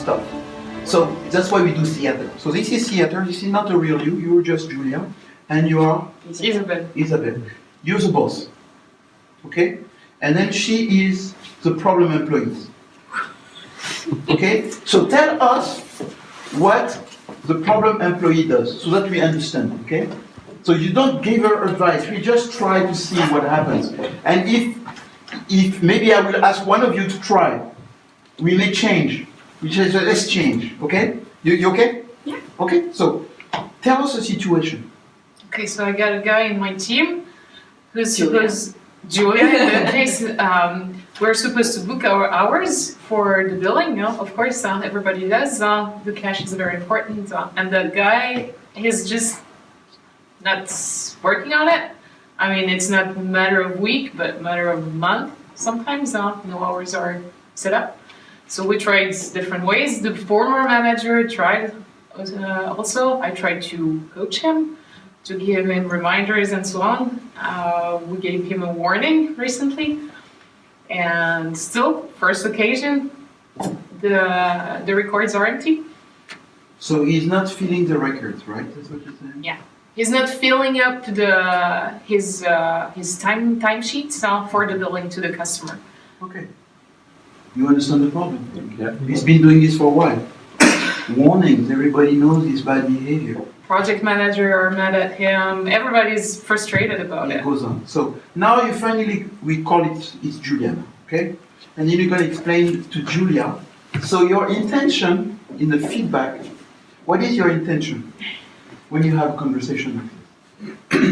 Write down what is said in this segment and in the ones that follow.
stuff. So that's why we do theater. So this is theater, this is not a real you, you're just Julia, and you are? Isabel. You're the boss, okay? And then she is the problem employee. Okay? So tell us what the problem employee does, so that we understand, okay? So you don't give her advice, we just try to see what happens. And if maybe I will ask one of you to try, we may change. Let's change, okay? You okay? Yeah. Okay, so tell us the situation. Okay, so I got a guy in my team who's Julia in that case. We're supposed to book our hours for the billing, you know, of course, everybody does. The cash is very important. And the guy is just not working on it. I mean, it's not a matter of week, but a matter of month sometimes. No hours are set up. So we tried different ways. The former manager tried also. I tried to coach him, to give him reminders and so on. We gave him a warning recently. And still, first occasion, the records are empty. So he's not filling the records, right? That's what you're saying? Yeah. He's not filling up his timesheets for the billing to the customer. Okay. You understand the problem? Yeah. He's been doing this for a while. Warnings, everybody knows his bad behavior. Project manager are mad at him. Everybody's frustrated about it. It goes on. So now you finally, we call it's Julia, okay? And then you're going to explain to Julia. So your intention in the feedback, what is your intention when you have a conversation like this?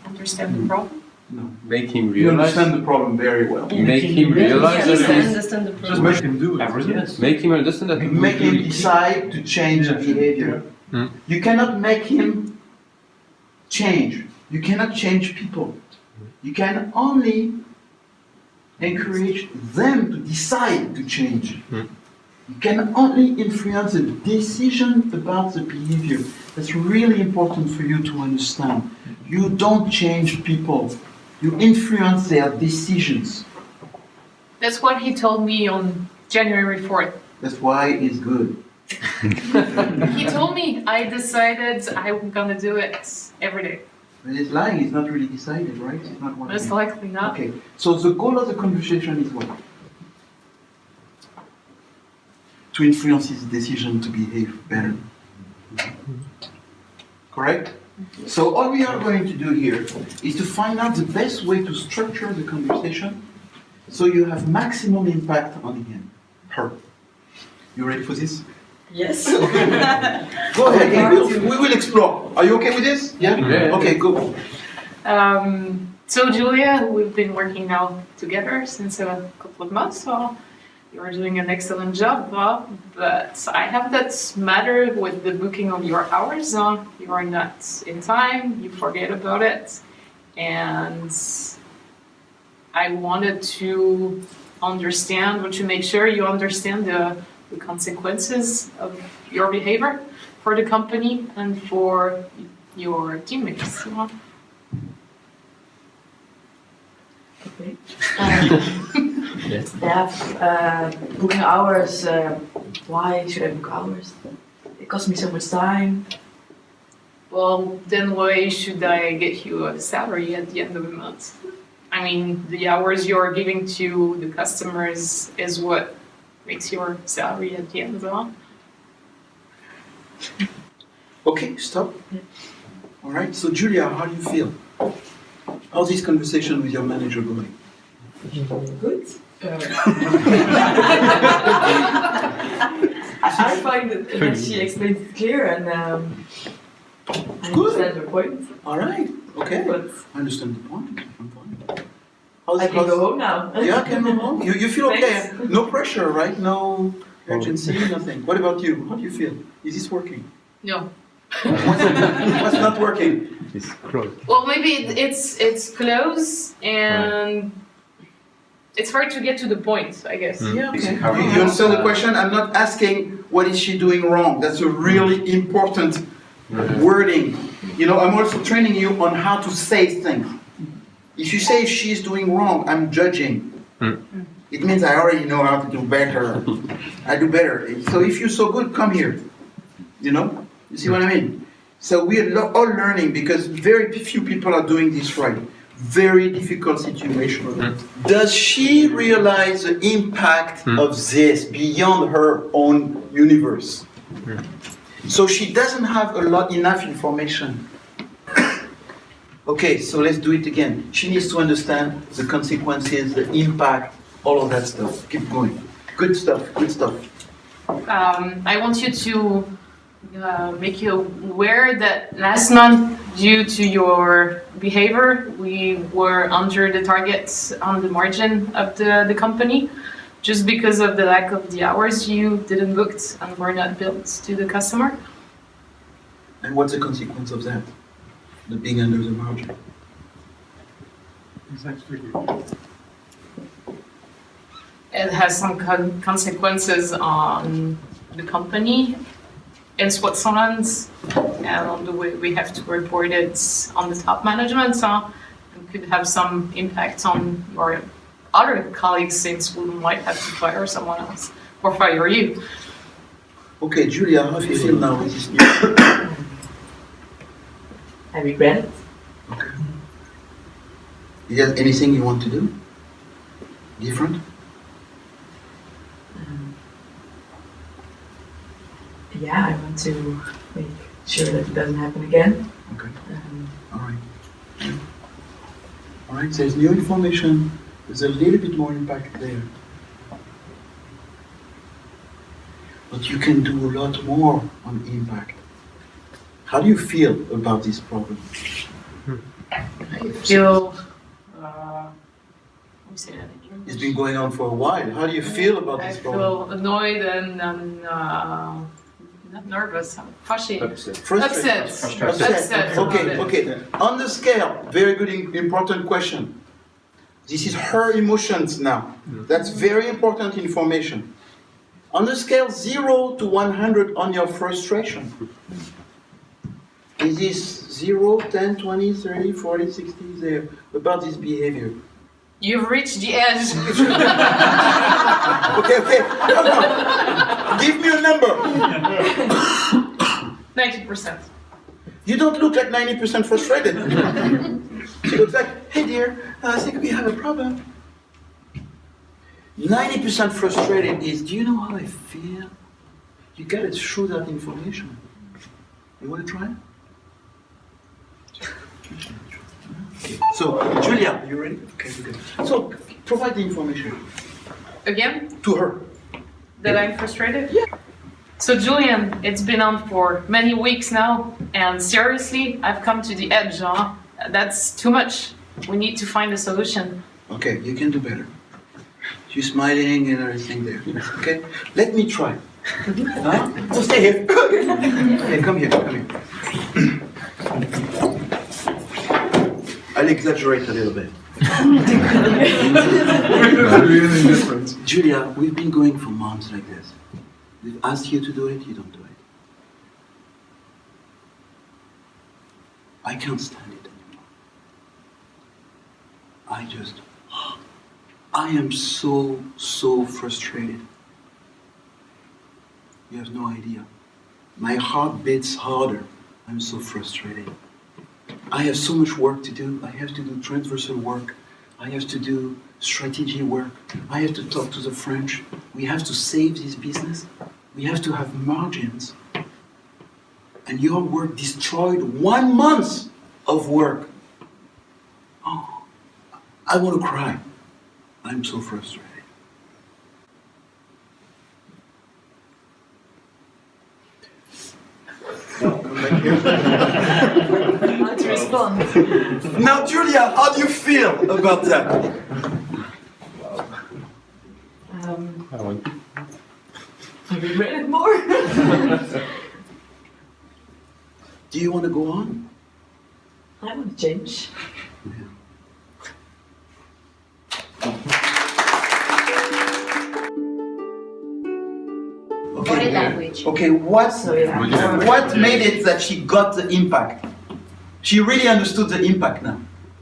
Understand the problem? No. Make him You realize. understand the problem very well. Make him realize Just that understand the Just problem. make him do it. Yes. make him understand that. Make him decide to change behavior. Mm. You cannot make him change. You cannot change people. You can only encourage them to decide to change. Mm. You can only influence the decision about the behavior. That's really important for you to understand. You don't change people. You influence their decisions. That's what he told me on January 4th. That's why it's good. He told me, I decided I'm gonna do it every day. But he's lying. He's not really decided, right? It's not what Most likely not. Okay. So the goal of the conversation is what? To influence his decision to behave better. Correct? So all we are going to do here is to find out the best way to structure the conversation so you have maximum impact on him, her. You ready for this? Yes. Go ahead, we will explore. Are you okay with this? Yeah? Yeah. Okay, go. So Julia, we've been working now together since a couple of months. So you're doing an excellent job, but I have that matter with the booking of your hours. You are not in time, you forget about it, and I wanted to understand, or to make sure you understand the consequences of your behavior for the company and for your teammates. Okay. They have booking hours. Why should I book hours? It costs me so much time. Well, then why should I get you a salary at the end of the month? I mean, the hours you're giving to the customers is what makes your salary at the end of the month. Okay, stop. All right, so Julia, how do you feel? How's this conversation with your manager going? Good. I find that she explains it clear and I understand the point. All right, okay. But I understand the point. I can go home now. Yeah, I can go home. You feel okay? Thanks. No pressure, right? No urgency, nothing. What about you? How do you feel? Is this working? No. What's not working? It's closed. Well, maybe it's close and it's hard to get to the point, I guess. Yeah, okay. You understand the question? I'm not asking what is she doing wrong. That's a really important wording. You know, I'm also training you on how to say things. If you say she's doing wrong, I'm judging. it means I already know how to do better. I do better. So if you're so good, come here. You know? You see what I mean? So we are all learning because very few people are doing this right. Very difficult situation. Does she realize the impact of this beyond her own universe? So she doesn't have enough information. Okay, so let's do it again. She needs to understand the consequences, the impact, all of that stuff. Keep going. Good stuff, good stuff. I want you to make you aware that last month, due to your behavior, we were under the targets on the margin of the company, just because of the lack of the hours you didn't book and were not billed to the customer. And what's the consequence of that? The being under the margin. It has some consequences on the company in Switzerland and on the way we have to report it on the top management. So it could have some impact on your other colleagues since we might have to fire someone else or fire you. Okay, Julia, how do you feel now with this news? I regret it. Okay. Is there anything you want to do? Different? Yeah, I want to make sure that it doesn't happen again. Okay. All right. Yeah. All right, there's new information. There's a little bit more impact there. But you can do a lot more on impact. How do you feel about this problem? I feel, let me say that again. It's been going on for a while. How do you feel about I this problem? feel annoyed and not nervous, I'm frustrated. Frustrated. Upset. Okay. On the scale, very good, important question. This is her emotions now. That's very important information. On the scale 0 to 100 on your frustration, is this 0, 10, 20, 30, 40, 60, there, about this behavior? You've reached the edge. Okay. No. Give me a number. 90%. You don't look like 90% frustrated. She looks like, hey dear, I think we have a problem. 90% frustrated is, do you know how I feel? You gotta show that information. You wanna try? Okay. So, Julia, you ready? Okay, good. So, provide the information Again, to her. that I'm frustrated? Yeah. So Julian, it's been on for many weeks now, and seriously, I've come to the edge, huh? That's too much. We need to find a solution. Okay, you can do better. She's smiling and everything there. Okay, let me try. Huh? So stay here. Okay, come here. I'll exaggerate a little bit. Really different. Julia, we've been going for months like this. We've asked you to do it, you don't do it. I can't stand it anymore. I am so frustrated. You have no idea. My heart beats harder. I'm so frustrated. I have so much work to do. I have to do transversal work. I have to do strategy work. I have to talk to the French. We have to save this business. We have to have margins. And your work destroyed 1 month of work. Oh, I want to cry. I'm so frustrated. Now, come back here. How to respond? Now, Julia, how do you feel about that? I regret it more. Do you want to go on? I want to change. Body language. Okay, what Yeah. made it that she got the impact? She really understood the impact now.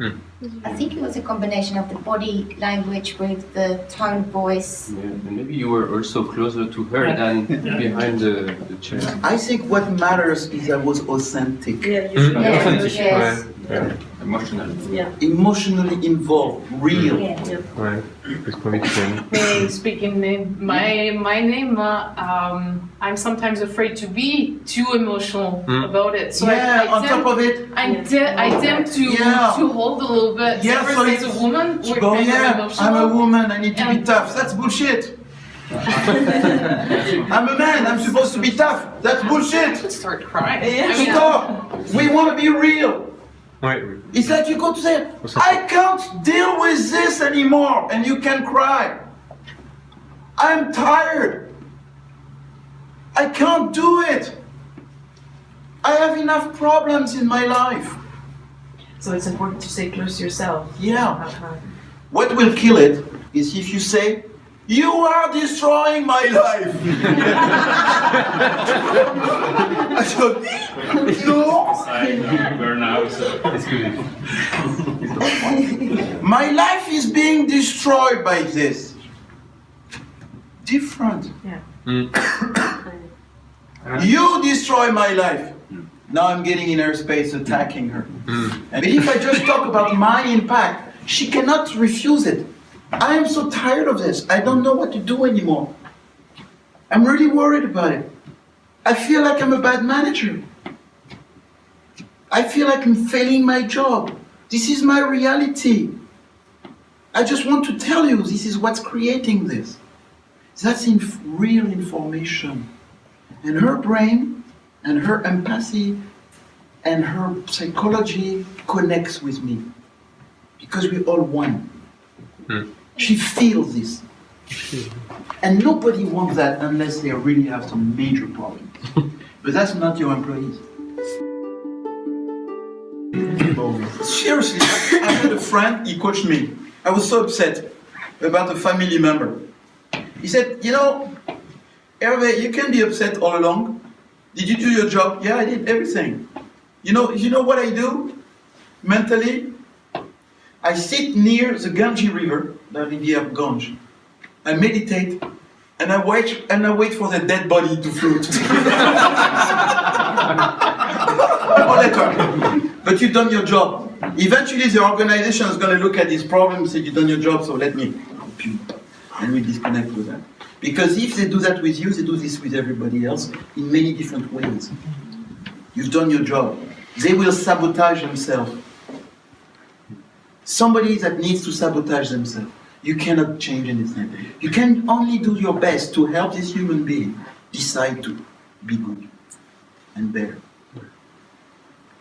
I think it was a combination of the body language with the tone of voice. Yeah, and maybe you were also closer to her than behind the chair. I think what matters is I was authentic, Yeah, Yes, Authentic, yes. Emotional. emotionally involved, real. Yeah. Ouais, plus conviction. May speak in my name. I'm sometimes afraid to be too emotional about it. So Yeah, I on top of it, I tend to Yeah. to hold a little bit. Yeah, First so as a woman, you we're go, kind of yeah, emotional. I'm a woman, I need to be And- tough. That's bullshit. I'm a man, I'm supposed to be tough. That's bullshit. Start crying. Yeah. I mean, Stop. We want to be real. Ouais, oui. It's like you go to say, I can't deal with this anymore, and you can cry. I'm tired. I can't do it. I have enough problems in my life. So it's important to stay close to yourself. Yeah. What will kill it is if you say, you are destroying my life. I thought, no. My life is being destroyed by this. Different. You destroy my life. Now I'm getting in her space, attacking her. And if I just talk about my impact, she cannot refuse it. I am so tired of this. I don't know what to do anymore. I'm really worried about it. I feel like I'm a bad manager. I feel like I'm failing my job. This is my reality. I just want to tell you this is what's creating this. That's real information. And her brain and her empathy and her psychology connects with me. Because we're all one. She feels this. And nobody wants that unless they really have some major problems. But that's not your employees. Seriously, I had a friend, he coached me. I was so upset about a family member. He said, you know, Hervé, you can be upset all along. Did you do your job? Yeah, I did everything. You know what I do mentally? I sit near the Ganges River, the rivière Ganges. I meditate and I wait for the dead body to float. Oh, let her. But you've done your job. Eventually the organization is going to look at this problem and say, you've done your job, so let me help you. And we disconnect with that. Because if they do that with you, they do this with everybody else in many different ways. You've done your job. They will sabotage themselves. Somebody that needs to sabotage themselves. You cannot change anything. You can only do your best to help this human being decide to be good and better.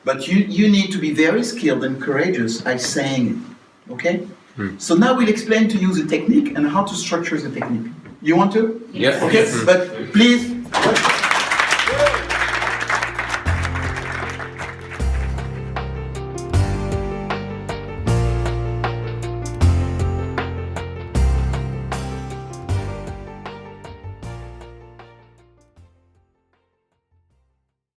But you need to be very skilled and courageous by saying it. Okay? So now we'll explain to you the technique and how to structure the technique. You want to? Yeah. Okay, but please,